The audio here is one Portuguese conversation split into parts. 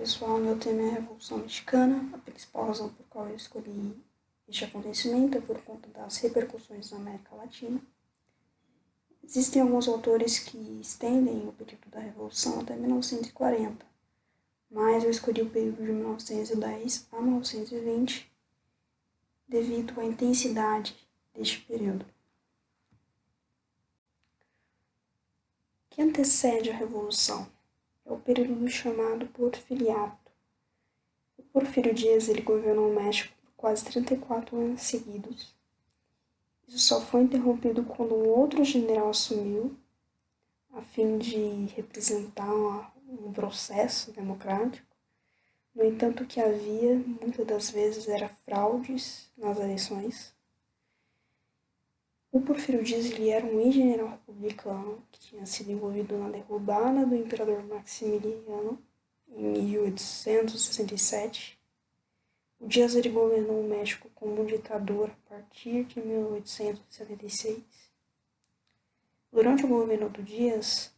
pessoal, meu tema é a Revolução Mexicana. A principal razão por qual eu escolhi este acontecimento é por conta das repercussões na América Latina. Existem alguns autores que estendem o período da Revolução até 1940, mas eu escolhi o período de 1910 a 1920 devido à intensidade deste período. O que antecede a Revolução é o período chamado Porfiriato. O Porfírio Dias ele governou o México por quase 34 anos seguidos. Isso só foi interrompido quando um outro general assumiu, a fim de representar um processo democrático. No entanto, o que havia, muitas das vezes, era fraudes nas eleições. O Porfírio Dias ele era um ex-general republicano que tinha sido envolvido na derrubada do imperador Maximiliano em 1867. O Dias ele governou o México como um ditador a partir de 1876. Durante o governo do Dias,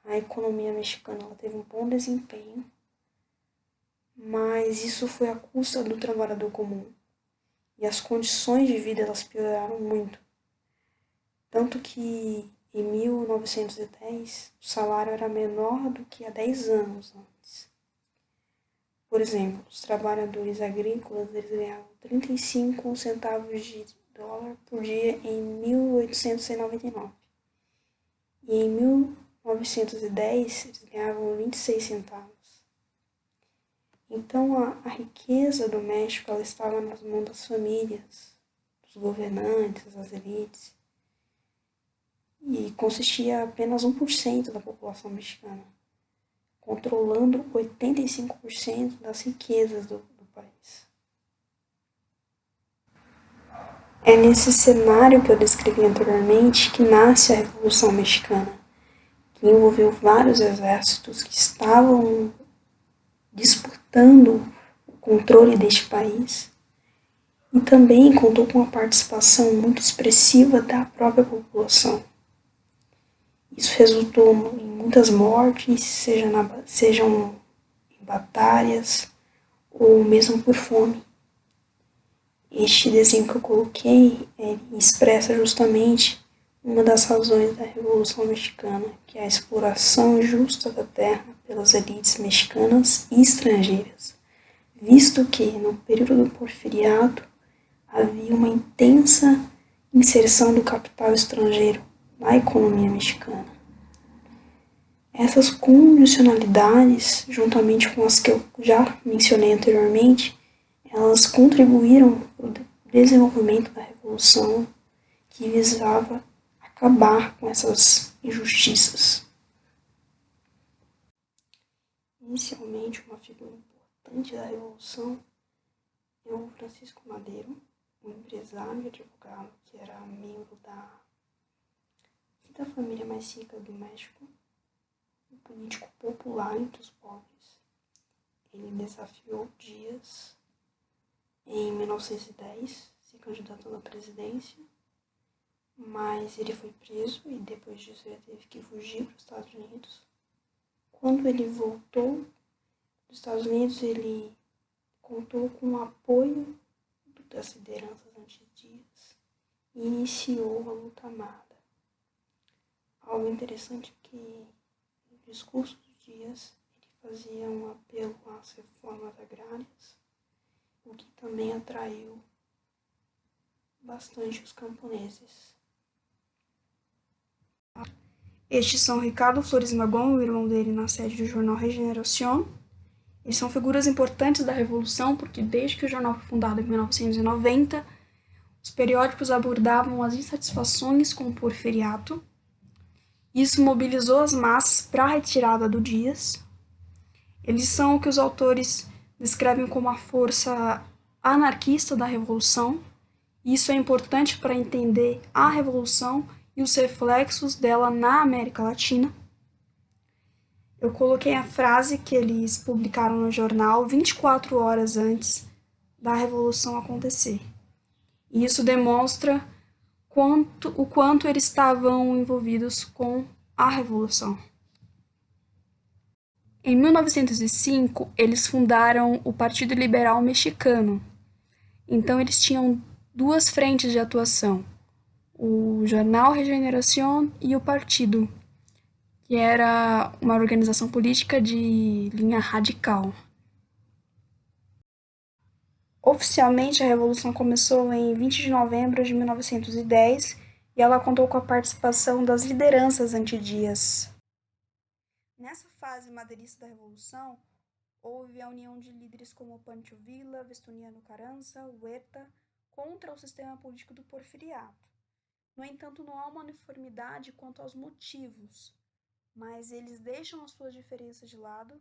a economia mexicana ela teve um bom desempenho, mas isso foi à custa do trabalhador comum. E as condições de vida elas pioraram muito. Tanto que em 1910 o salário era menor do que há 10 anos antes. Por exemplo, os trabalhadores agrícolas eles ganhavam 35 centavos de dólar por dia em 1899. E em 1910 eles ganhavam 26 centavos. Então a riqueza do México ela estava nas mãos das famílias, dos governantes, das elites. E consistia apenas 1% da população mexicana, controlando 85% das riquezas do país. É nesse cenário que eu descrevi anteriormente que nasce a Revolução Mexicana, que envolveu vários exércitos que estavam disputando o controle deste país e também contou com a participação muito expressiva da própria população. Isso resultou em muitas mortes, sejam em batalhas ou mesmo por fome. Este desenho que eu coloquei expressa justamente uma das razões da Revolução Mexicana, que é a exploração injusta da terra pelas elites mexicanas e estrangeiras, visto que no período do Porfiriato havia uma intensa inserção do capital estrangeiro na economia mexicana. Essas condicionalidades, juntamente com as que eu já mencionei anteriormente, elas contribuíram para o desenvolvimento da Revolução que visava acabar com essas injustiças. Inicialmente, uma figura importante da Revolução é o Francisco Madero, um empresário e advogado que era membro da família mais rica do México, um político popular entre os pobres. Ele desafiou Dias em 1910, se candidatando à presidência, mas ele foi preso e depois disso ele teve que fugir para os Estados Unidos. Quando ele voltou dos Estados Unidos, ele contou com o apoio das lideranças anti-Dias e iniciou a luta armada. Algo interessante é que no discurso dos Dias ele fazia um apelo às reformas agrárias, o que também atraiu bastante os camponeses. Estes são Ricardo Flores Magón, o irmão dele na sede do jornal Regeneración. Eles são figuras importantes da Revolução porque desde que o jornal foi fundado em 1990, os periódicos abordavam as insatisfações com o Porfiriato. Isso mobilizou as massas para a retirada do Dias. Eles são o que os autores descrevem como a força anarquista da Revolução. Isso é importante para entender a Revolução e os reflexos dela na América Latina. Eu coloquei a frase que eles publicaram no jornal 24 horas antes da Revolução acontecer. E isso demonstra o quanto eles estavam envolvidos com a Revolução. Em 1905, eles fundaram o Partido Liberal Mexicano. Então, eles tinham duas frentes de atuação: o Jornal Regeneración e o Partido, que era uma organização política de linha radical. Oficialmente, a Revolução começou em 20 de novembro de 1910 e ela contou com a participação das lideranças antidias. Nessa fase madeirista da Revolução, houve a união de líderes como Pancho Villa, Vestustiano Carranza, Huerta, contra o sistema político do porfiriato. No entanto, não há uma uniformidade quanto aos motivos, mas eles deixam as suas diferenças de lado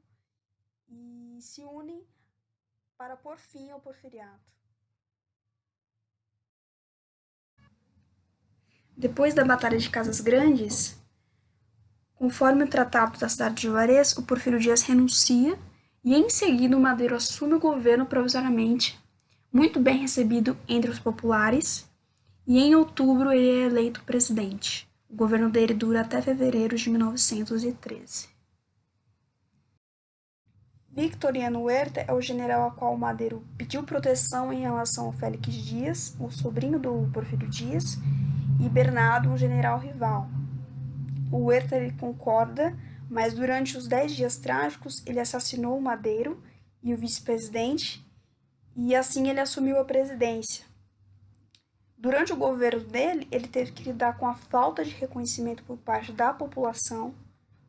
e se unem para pôr fim ao porfiriato. Depois da Batalha de Casas Grandes, conforme o Tratado da Cidade de Juarez, o Porfírio Dias renuncia e em seguida o Madeiro assume o governo provisoriamente, muito bem recebido entre os populares, e em outubro ele é eleito presidente. O governo dele dura até fevereiro de 1913. Victoriano Huerta é o general a qual Madeiro pediu proteção em relação ao Félix Dias, o sobrinho do Porfírio Dias, e Bernardo, um general rival. O Huerta ele concorda, mas durante os 10 dias trágicos ele assassinou o Madeiro e o vice-presidente, e assim ele assumiu a presidência. Durante o governo dele, ele teve que lidar com a falta de reconhecimento por parte da população,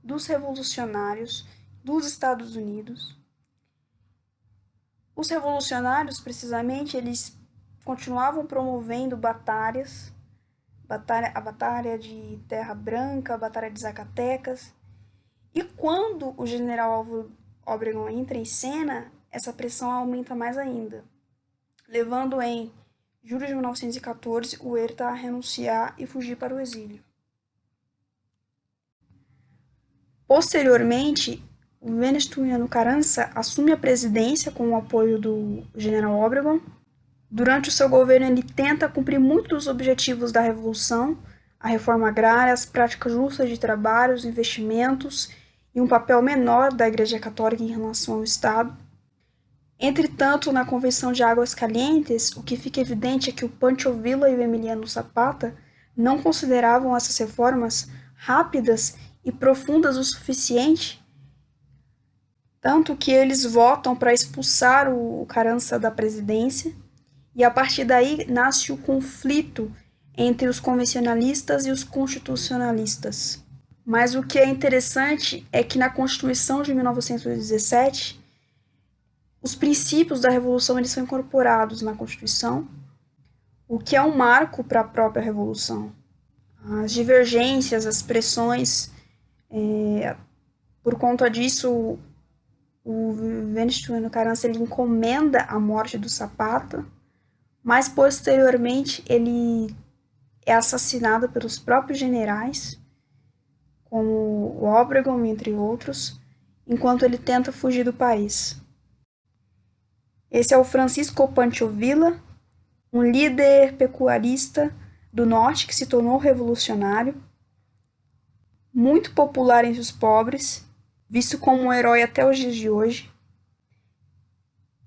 dos revolucionários, dos Estados Unidos. Os revolucionários, precisamente, eles continuavam promovendo batalhas, a Batalha de Terra Branca, a Batalha de Zacatecas. E quando o general Álvaro Obregón entra em cena, essa pressão aumenta mais ainda, levando em julho de 1914 o Huerta a renunciar e fugir para o exílio. Posteriormente, o Venustiano Carranza assume a presidência com o apoio do general Obregón. Durante o seu governo, ele tenta cumprir muitos dos objetivos da Revolução, a reforma agrária, as práticas justas de trabalho, os investimentos e um papel menor da Igreja Católica em relação ao Estado. Entretanto, na Convenção de Águas Calientes, o que fica evidente é que o Pancho Villa e o Emiliano Zapata não consideravam essas reformas rápidas e profundas o suficiente, tanto que eles votam para expulsar o Carranza da presidência, e a partir daí nasce o conflito entre os convencionalistas e os constitucionalistas. Mas o que é interessante é que na Constituição de 1917, os princípios da Revolução eles são incorporados na Constituição, o que é um marco para a própria Revolução. As divergências, as pressões, por conta disso, o Venustiano Carranza ele encomenda a morte do Zapata, mas posteriormente ele é assassinado pelos próprios generais, como o Obregón, entre outros, enquanto ele tenta fugir do país. Esse é o Francisco Pancho Villa, um líder pecuarista do norte que se tornou revolucionário, muito popular entre os pobres, visto como um herói até os dias de hoje.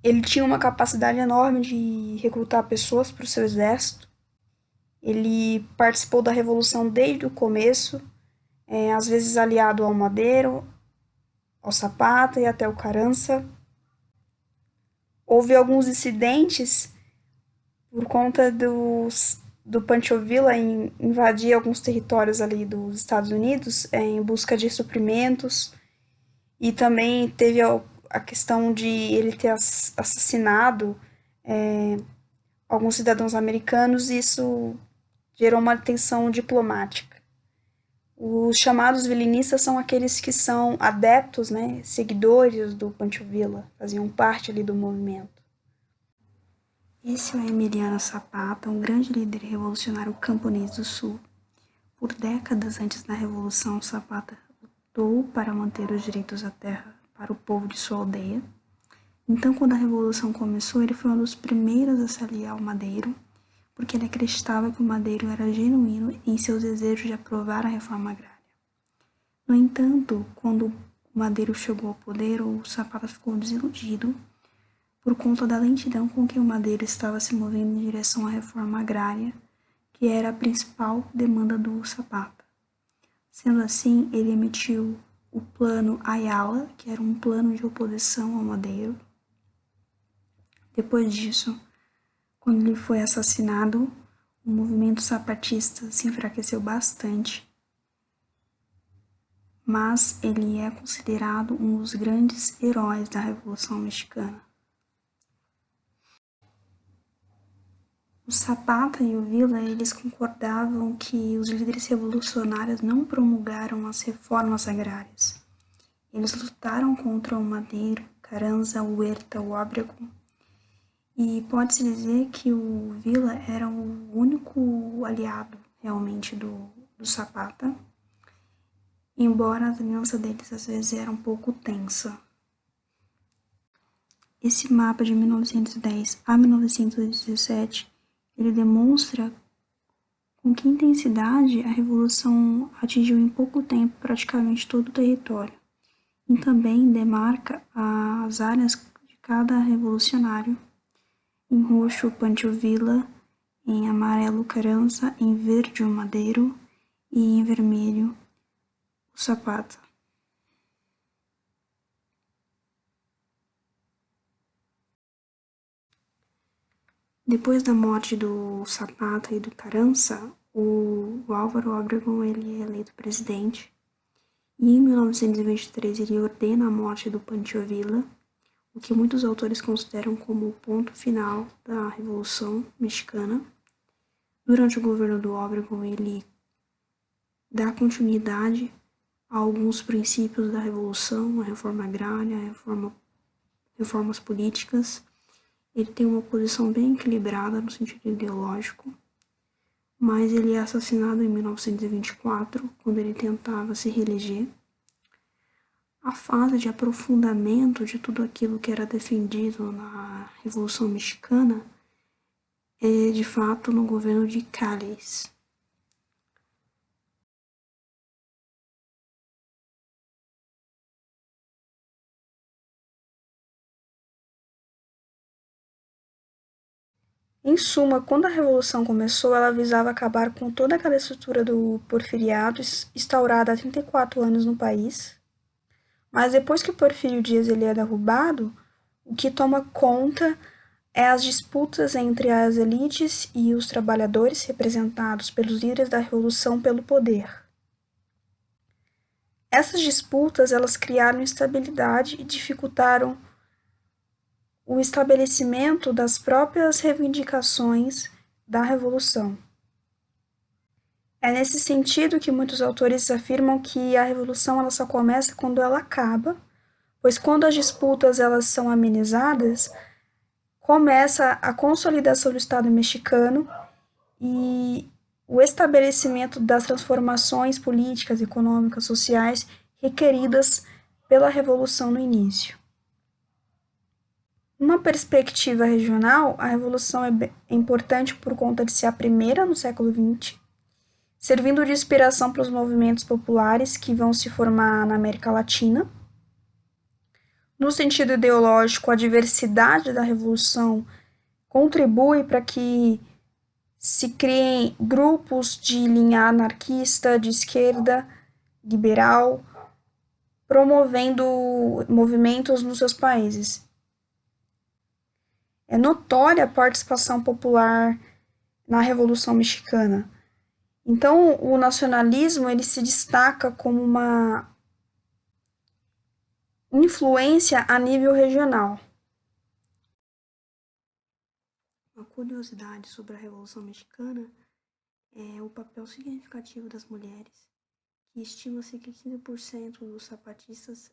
Ele tinha uma capacidade enorme de recrutar pessoas para o seu exército. Ele participou da Revolução desde o começo, às vezes aliado ao Madeiro, ao Zapata e até ao Carranza. Houve alguns incidentes por conta do Pancho Villa em invadir alguns territórios ali dos Estados Unidos em busca de suprimentos, e também teve a questão de ele ter assassinado alguns cidadãos americanos, e isso gerou uma tensão diplomática. Os chamados vilinistas são aqueles que são adeptos, né, seguidores do Pancho Villa, faziam parte ali do movimento. Esse é o Emiliano Zapata, um grande líder revolucionário camponês do Sul. Por décadas antes da Revolução, Zapata lutou para manter os direitos à terra para o povo de sua aldeia. Então, quando a Revolução começou, ele foi um dos primeiros a se aliar ao Madeiro, porque ele acreditava que o Madeiro era genuíno em seus desejos de aprovar a reforma agrária. No entanto, quando Madero chegou ao poder, o Zapata ficou desiludido por conta da lentidão com que o Madero estava se movendo em direção à reforma agrária, que era a principal demanda do Zapata. Sendo assim, ele emitiu o Plano Ayala, que era um plano de oposição ao Madero. Depois disso, quando ele foi assassinado, o movimento zapatista se enfraqueceu bastante, mas ele é considerado um dos grandes heróis da Revolução Mexicana. O Zapata e o Villa, eles concordavam que os líderes revolucionários não promulgaram as reformas agrárias. Eles lutaram contra o Madero, Carranza, Huerta, Obregón, e pode-se dizer que o Villa era o único aliado realmente do Zapata, embora a aliança deles às vezes era um pouco tensa. Esse mapa de 1910 a 1917, ele demonstra com que intensidade a Revolução atingiu em pouco tempo praticamente todo o território, e também demarca as áreas de cada revolucionário. Em roxo, Pancho Villa, em amarelo, Carranza, em verde, o Madero e em vermelho, o Zapata. Depois da morte do Zapata e do Carranza, o Álvaro Obregón ele é eleito presidente e em 1923 ele ordena a morte do Pancho Villa, o que muitos autores consideram como o ponto final da Revolução Mexicana. Durante o governo do Obregón, ele dá continuidade a alguns princípios da Revolução, a reforma agrária, reformas políticas. Ele tem uma posição bem equilibrada no sentido ideológico, mas ele é assassinado em 1924, quando ele tentava se reeleger. A fase de aprofundamento de tudo aquilo que era defendido na Revolução Mexicana é, de fato, no governo de Calles. Em suma, quando a Revolução começou, ela visava acabar com toda aquela estrutura do porfiriato instaurada há 34 anos no país. Mas depois que Porfírio Dias ele é derrubado, o que toma conta é as disputas entre as elites e os trabalhadores representados pelos líderes da Revolução pelo poder. Essas disputas elas criaram instabilidade e dificultaram o estabelecimento das próprias reivindicações da Revolução. É nesse sentido que muitos autores afirmam que a Revolução ela só começa quando ela acaba, pois quando as disputas elas são amenizadas, começa a consolidação do Estado mexicano e o estabelecimento das transformações políticas, econômicas, sociais requeridas pela Revolução no início. Numa perspectiva regional, a Revolução é importante por conta de ser a primeira no século XX, servindo de inspiração para os movimentos populares que vão se formar na América Latina. No sentido ideológico, a diversidade da Revolução contribui para que se criem grupos de linha anarquista, de esquerda, liberal, promovendo movimentos nos seus países. É notória a participação popular na Revolução Mexicana. Então, o nacionalismo ele se destaca como uma influência a nível regional. Uma curiosidade sobre a Revolução Mexicana é o papel significativo das mulheres, que estima-se que 15% dos zapatistas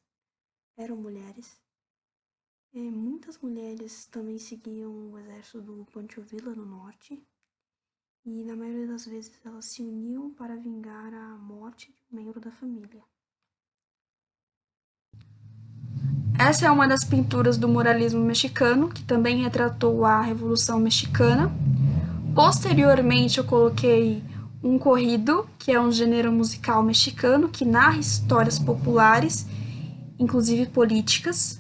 eram mulheres. Muitas mulheres também seguiam o exército do Pancho Villa no norte, e na maioria das vezes elas se uniam para vingar a morte de um membro da família. Essa é uma das pinturas do muralismo mexicano, que também retratou a Revolução Mexicana. Posteriormente eu coloquei um corrido, que é um gênero musical mexicano que narra histórias populares inclusive políticas,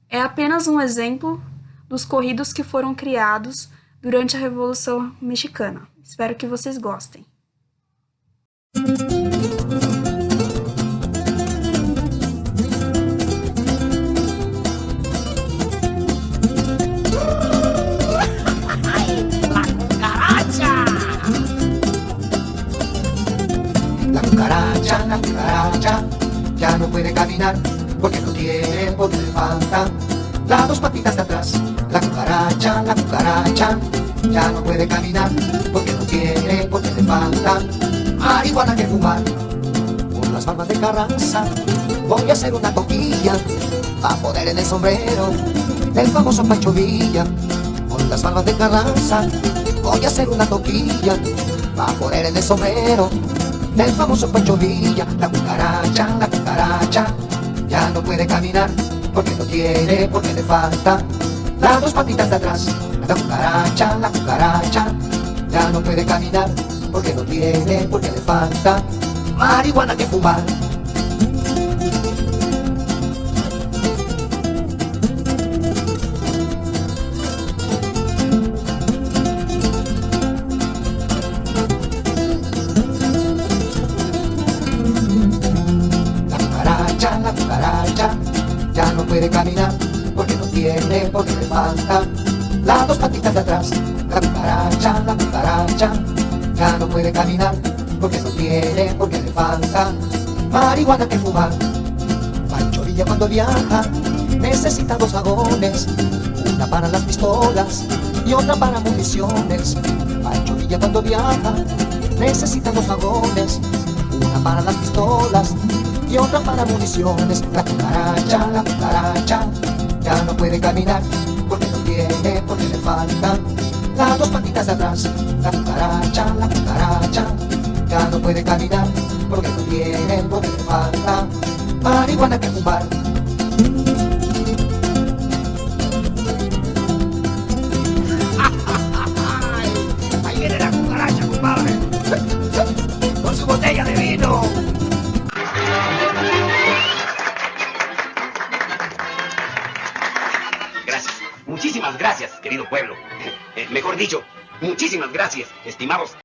é apenas um exemplo dos corridos que foram criados durante a Revolução Mexicana. Espero que vocês gostem. La cucaracha, ya no puede caminar porque no tiene, porque le faltan las dos patitas de atrás. La cucaracha, ya no puede caminar porque no tiene, porque le faltan marihuana que fumar. Con las barbas de Carranza voy a hacer una toquilla para poner en el sombrero del famoso Pancho Villa. Con las barbas de Carranza voy a hacer una toquilla para poner en el sombrero del famoso Pancho Villa. La cucaracha, ya no puede caminar porque no tiene, porque le falta las dos patitas de atrás. La cucaracha, ya no puede caminar porque no tiene, porque le falta marihuana que fumar. La cucaracha, ya no puede caminar porque no tiene, porque le falta las dos patitas de atrás. La cucaracha, ya no puede caminar porque no tiene, porque le falta marihuana que fumar. Pancho Villa cuando viaja necesita dos vagones, una para las pistolas y otra para municiones. Pancho Villa cuando viaja necesita dos vagones, una para las pistolas y otra para municiones. La cucaracha, ya no puede caminar porque no tiene, porque le faltan las dos patitas de atrás. La cucaracha, ya no puede caminar porque no tiene, porque le falta marihuana que fumar. Ahí viene la cucaracha, compadre, con su botella de vino. Muchísimas gracias, querido pueblo. Mejor dicho, muchísimas gracias, estimados